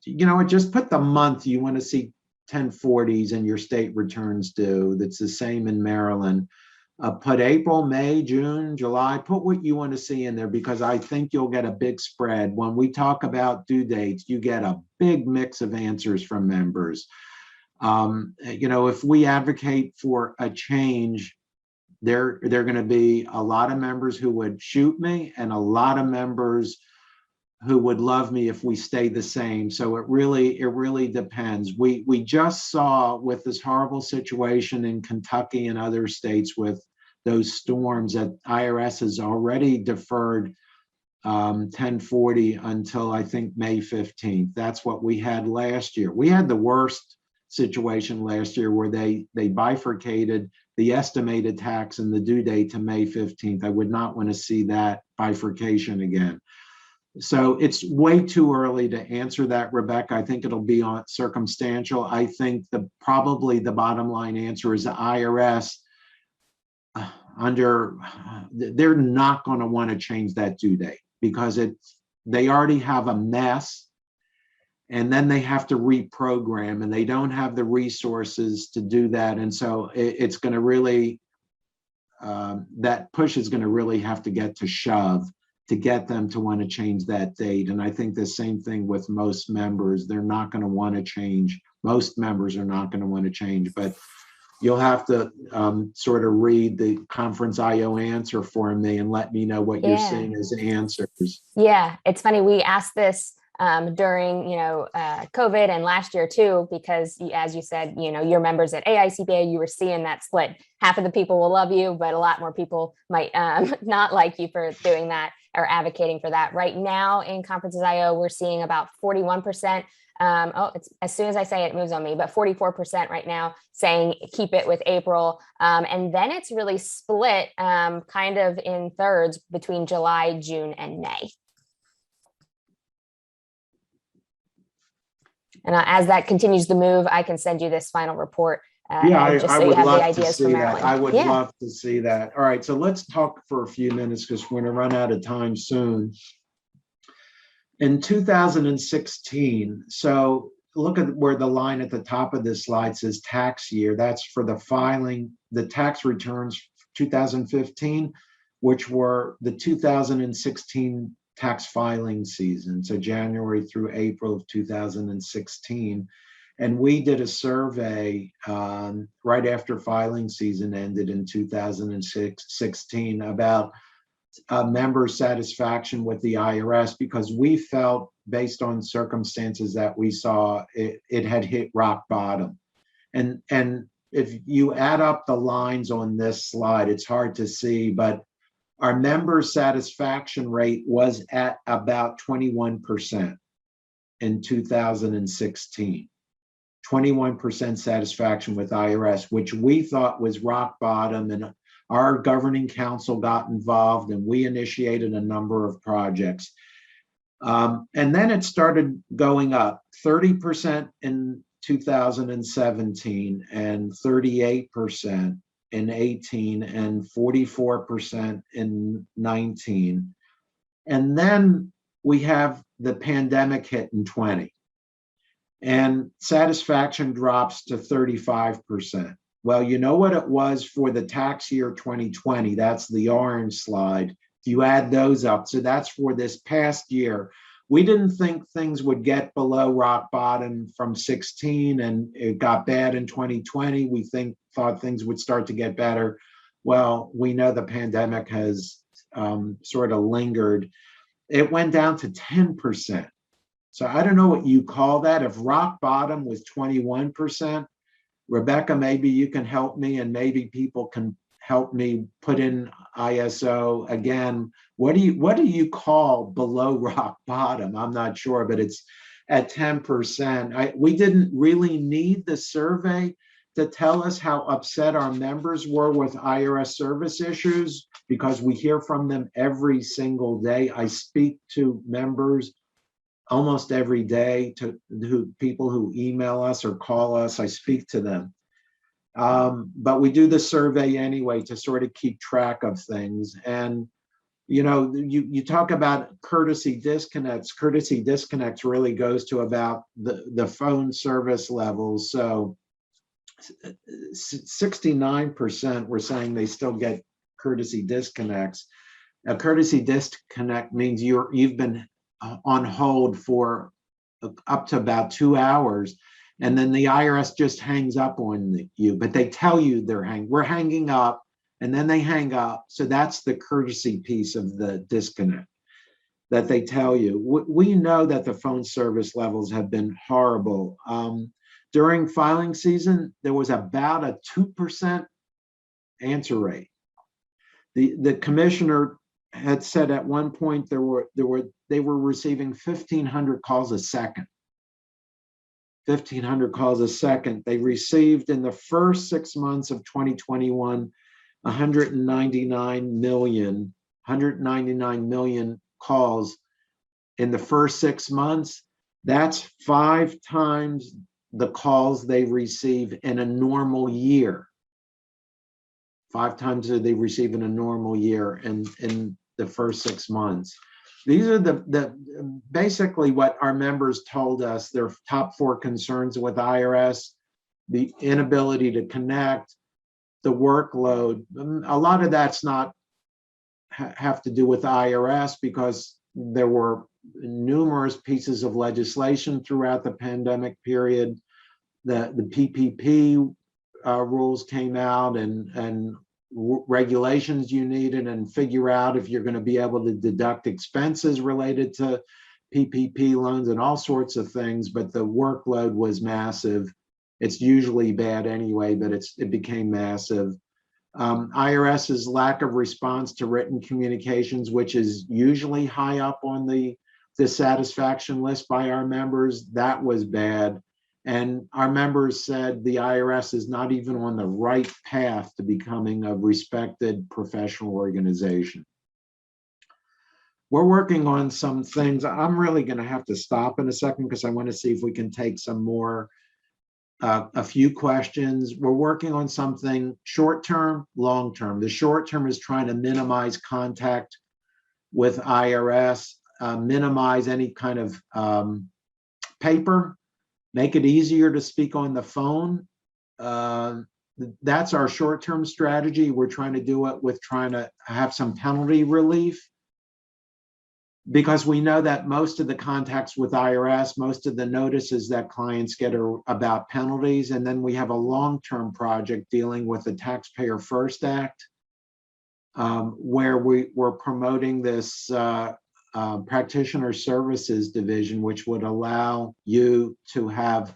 you know, just put the month you want to see 1040s and your state returns due. That's the same in Maryland. Put April, May, June, July, put what you want to see in there, because I think you'll get a big spread. When we talk about due dates, you get a big mix of answers from members. You know, if we advocate for a change, there are going to be a lot of members who would shoot me and a lot of members who would love me if we stay the same. So it really depends. We just saw with this horrible situation in Kentucky and other states with those storms that IRS has already deferred 1040 until I think May 15th. That's what we had last year. We had the worst situation last year where they bifurcated the estimated tax and the due date to May 15th. I would not want to see that bifurcation again. So it's way too early to answer that, Rebecca. I think it'll be on circumstantial. I think probably the bottom line answer is the IRS they're not going to want to change that due date, because they already have a mess, and then they have to reprogram, and they don't have the resources to do that. And so it's going to really, that push is going to really have to get to shove to get them to want to change that date. And I think the same thing with most members. They're not going to want to change. Most members are not going to want to change, but you'll have to sort of read the conference IO answer for me and let me know what you're seeing as answers. Yeah, it's funny. We asked this during, COVID and last year too, because as you said, your members at AICPA, you were seeing that split. Half of the people will love you, but a lot more people might not like you for doing that or advocating for that. Right now in conferences IO, we're seeing about 41%. It's as soon as I say it, it moves on me, but 44% right now saying keep it with April. And then it's really split kind of in thirds between July, June, and May. And as that continues to move, I can send you this final report Yeah, just I so you would have the love to ideas for see that. Maryland. I would Yeah. love to see that. All right, so let's talk for a few minutes because we're going to run out of time soon. In 2016, so look at where the line at the top of this slide says tax year. That's for the filing, the tax returns 2015, which were the 2016 tax filing season, so January through April of 2016. And we did a survey right after filing season ended in 2016 about member satisfaction with the IRS, because we felt, based on circumstances that we saw, it had hit rock bottom. And if you add up the lines on this slide, it's hard to see, but our member satisfaction rate was at about 21% in 2016. 21% satisfaction with IRS, which we thought was rock bottom, and our governing council got involved and we initiated a number of projects. And then it started going up, 30% in 2017 and 38% in 18 and 44% in 19. And then we have the pandemic hit in 20. And satisfaction drops to 35%. Well, you know what it was for the tax year 2020, that's the orange slide. If you add those up, so that's for this past year. We didn't think things would get below rock bottom from 16, and it got bad in 2020. We thought things would start to get better. Well, we know the pandemic has sort of lingered. It went down to 10%. So I don't know what you call that. If rock bottom was 21%, Rebecca, maybe you can help me, and maybe people can help me put in ISO again. What do you call below rock bottom? I'm not sure, but it's at 10%. We didn't really need the survey to tell us how upset our members were with IRS service issues, because we hear from them every single day. I speak to members almost every day, to people who email us or call us. I speak to them. But we do the survey anyway to sort of keep track of things. And, you know, you talk about courtesy disconnects. Courtesy disconnects really goes to about the phone service levels. So 69% were saying they still get courtesy disconnects. A courtesy disconnect means you've been on hold for up to about 2 hours, and then the IRS just hangs up on you, but they tell you we're hanging up, and then they hang up. So that's the courtesy piece of the disconnect that they tell you. We know that the phone service levels have been horrible. During filing season, there was about a 2% answer rate. The commissioner had said at one point they were receiving 1,500 calls a second. 1,500 calls a second. They received in the first 6 months of 2021, 199 million calls in the first 6 months. That's 5 times the calls they receive in a normal year. 5 times they receive in a normal year in the first 6 months. These are the basically what our members told us their top 4 concerns with IRS: the inability to connect, the workload. A lot of that's not have to do with IRS, because there were numerous pieces of legislation throughout the pandemic period. The PPP rules came out, and regulations you needed, and figure out if you're going to be able to deduct expenses related to PPP loans and all sorts of things. But the workload was massive. It's usually bad anyway, but it became massive. IRS's lack of response to written communications, which is usually high up on the satisfaction list by our members, that was bad. And our members said the IRS is not even on the right path to becoming a respected professional organization. We're working on some things. I'm really going to have to stop in a second because I want to see if we can take some more a few questions. We're working on something short-term, long-term. The short-term is trying to minimize contact with IRS, minimize any kind of paper, make it easier to speak on the phone. That's our short-term strategy. We're trying to do it with trying to have some penalty relief, because we know that most of the contacts with IRS, most of the notices that clients get are about penalties. And then we have a long-term project dealing with the Taxpayer First Act, where we're promoting this practitioner services division, which would allow you to have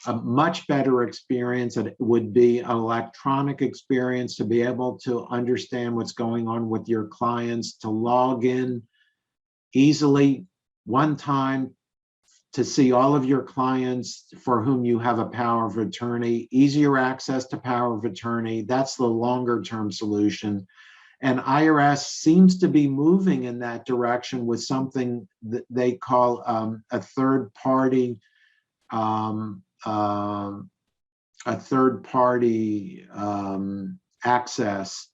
a much better experience. It would be an electronic experience to be able to understand what's going on with your clients, to log in easily one time to see all of your clients for whom you have a power of attorney, easier access to power of attorney. That's the longer term solution. And IRS seems to be moving in that direction with something that they call a third party access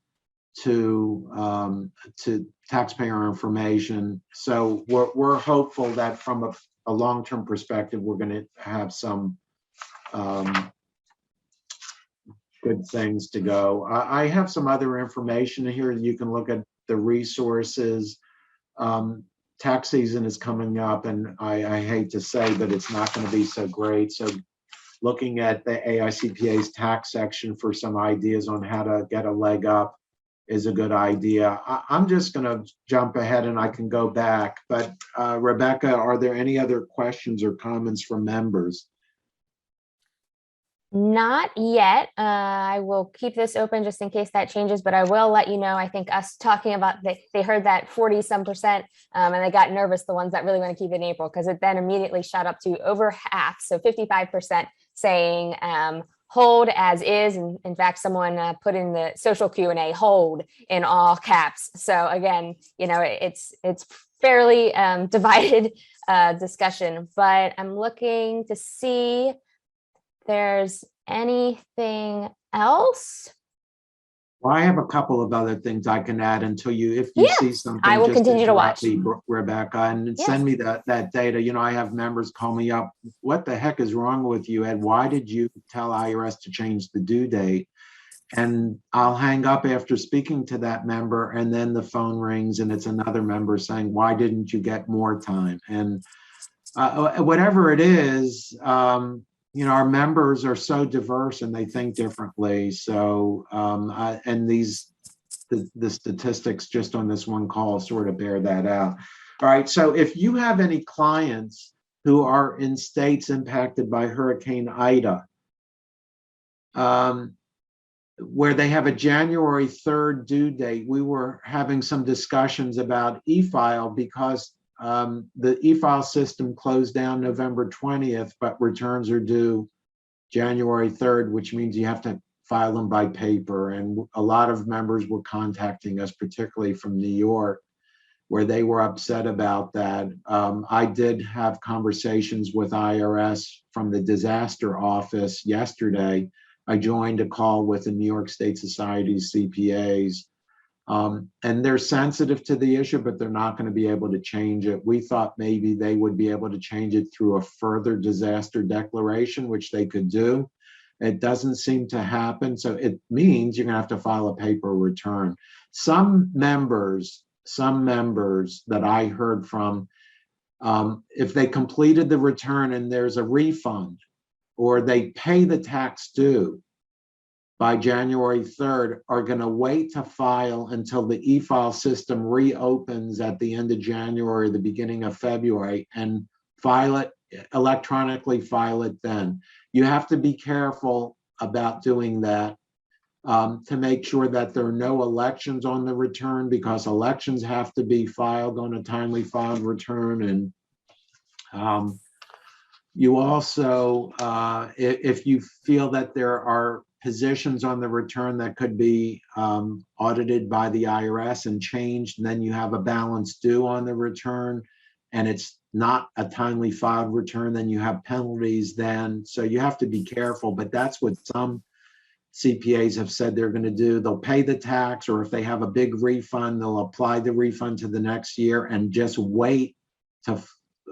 to taxpayer information. So we're hopeful that from a long-term perspective, we're going to have some good things to go. I have some other information here. You can look at the resources. Tax season is coming up, and I hate to say, but it's not going to be so great. So looking at the AICPA's tax section for some ideas on how to get a leg up is a good idea. I'm just going to jump ahead and I can go back. But Rebecca, are there any other questions or comments from members? Not yet. I will keep this open just in case that changes, but I will let you know. I think us talking about they heard that 40-some%, and they got nervous, the ones that really want to keep it in April, because it then immediately shot up to over half, so 55% saying hold as is. And in fact, someone put in the social Q&A, hold in all caps. So again, you know, it's fairly divided discussion, but I'm looking to see if there's anything else. Well, I have a couple of other things I can add until if you see something. I will continue to watch. Me, Rebecca, and send me that data. You know, I have members call me up. What the heck is wrong with you, Ed? Why did you tell IRS to change the due date? And I'll hang up after speaking to that member, and then the phone rings and it's another member saying, why didn't you get more time? And whatever it is, you know, our members are so diverse and they think differently. So, and the statistics just on this one call sort of bear that out. All right, so if you have any clients who are in states impacted by Hurricane Ida, where they have a January 3rd due date, we were having some discussions about e-file because the e-file system closed down November 20th, but returns are due January 3rd, which means you have to file them by paper. And a lot of members were contacting us, particularly from New York, where they were upset about that. I did have conversations with IRS from the disaster office yesterday. I joined a call with the New York State Society of CPAs. And they're sensitive to the issue, but they're not going to be able to change it. We thought maybe they would be able to change it through a further disaster declaration, which they could do. It doesn't seem to happen. So it means you're going to have to file a paper return. Some members that I heard from, if they completed the return and there's a refund, or they pay the tax due by January 3rd, are going to wait to file until the e-file system reopens at the end of January, the beginning of February, and file it electronically, file it then. You have to be careful about doing that to make sure that there are no elections on the return, because elections have to be filed on a timely filed return. And you also, if you feel that there are positions on the return that could be audited by the IRS and changed, and then you have a balance due on the return, and it's not a timely filed return, then you have penalties then. So you have to be careful, but that's what some CPAs have said they're going to do. They'll pay the tax, or if they have a big refund, they'll apply the refund to the next year and just wait to,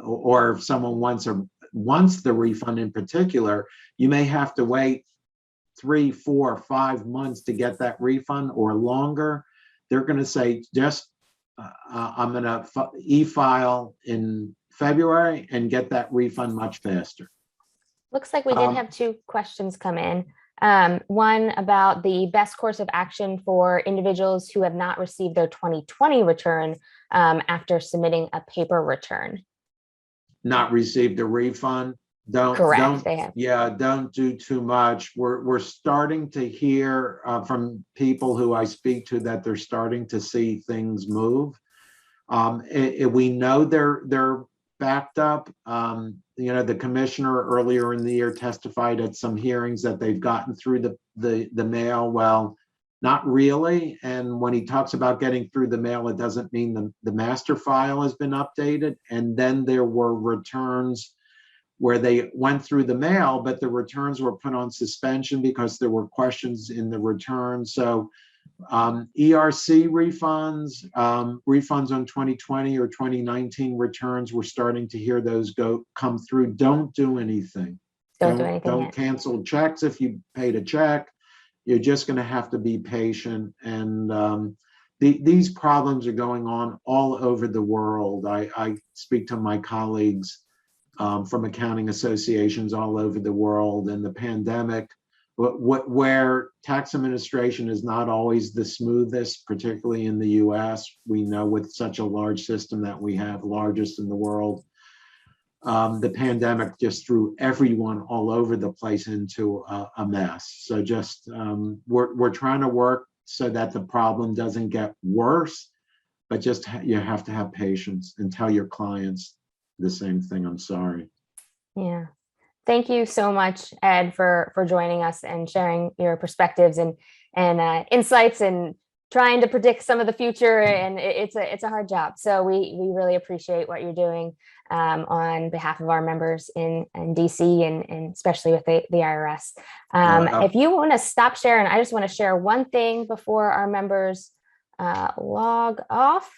or if someone wants the refund in particular, you may have to wait 3, 4, 5 months to get that refund or longer. They're going to say, just I'm going to e-file in February and get that refund much faster. Looks like we did have 2 questions come in. One about the best course of action for individuals who have not received their 2020 return after submitting a paper return. Not received a refund. Correct. They have. Yeah, don't do too much. We're starting to hear from people who I speak to that they're starting to see things move. We know they're backed up. The commissioner earlier in the year testified at some hearings that they've gotten through the mail. Well, not really. And when he talks about getting through the mail, it doesn't mean the master file has been updated. And then there were returns where they went through the mail, but the returns were put on suspension because there were questions in the return. So ERC refunds, refunds on 2020 or 2019 returns, we're starting to hear those come through. Don't do anything. Don't cancel checks if you paid a check. You're just going to have to be patient. And these problems are going on all over the world. I speak to my colleagues from accounting associations all over the world, and the pandemic, where tax administration is not always the smoothest, particularly in the US. We know with such a large system that we have, largest in the world, the pandemic just threw everyone all over the place into a mess. So just we're trying to work so that the problem doesn't get worse, but just you have to have patience and tell your clients the same thing. I'm sorry. Yeah. Thank you so much, Ed, for joining us and sharing your perspectives and insights and trying to predict some of the future. And it's a hard job. So we really appreciate what you're doing on behalf of our members in DC and especially with the IRS. If you want to stop sharing, I just want to share one thing before our members log off.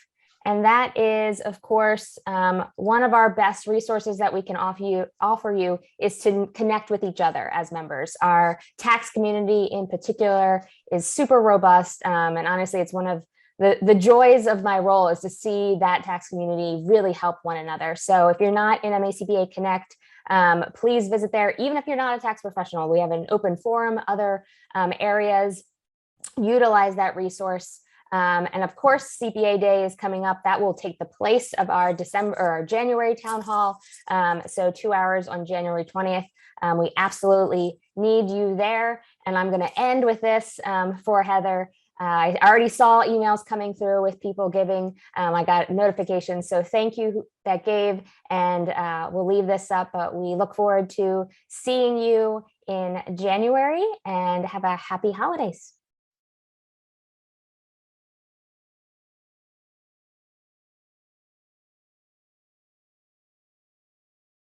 And that is, of course, one of our best resources that we can offer you is to connect with each other as members. Our tax community in particular is super robust. And honestly, it's one of the joys of my role is to see that tax community really help one another. So if you're not in MACPA Connect, please visit there. Even if you're not a tax professional, we have an open forum, other areas, utilize that resource. And of course, CPA Day is coming up. That will take the place of our January town hall. So 2 hours on January 20th. We absolutely need you there. And I'm going to end with this for Heather. I already saw emails coming through with people giving. I got notifications. So thank you that gave. And we'll leave this up. But we look forward to seeing you in January and have a happy holidays.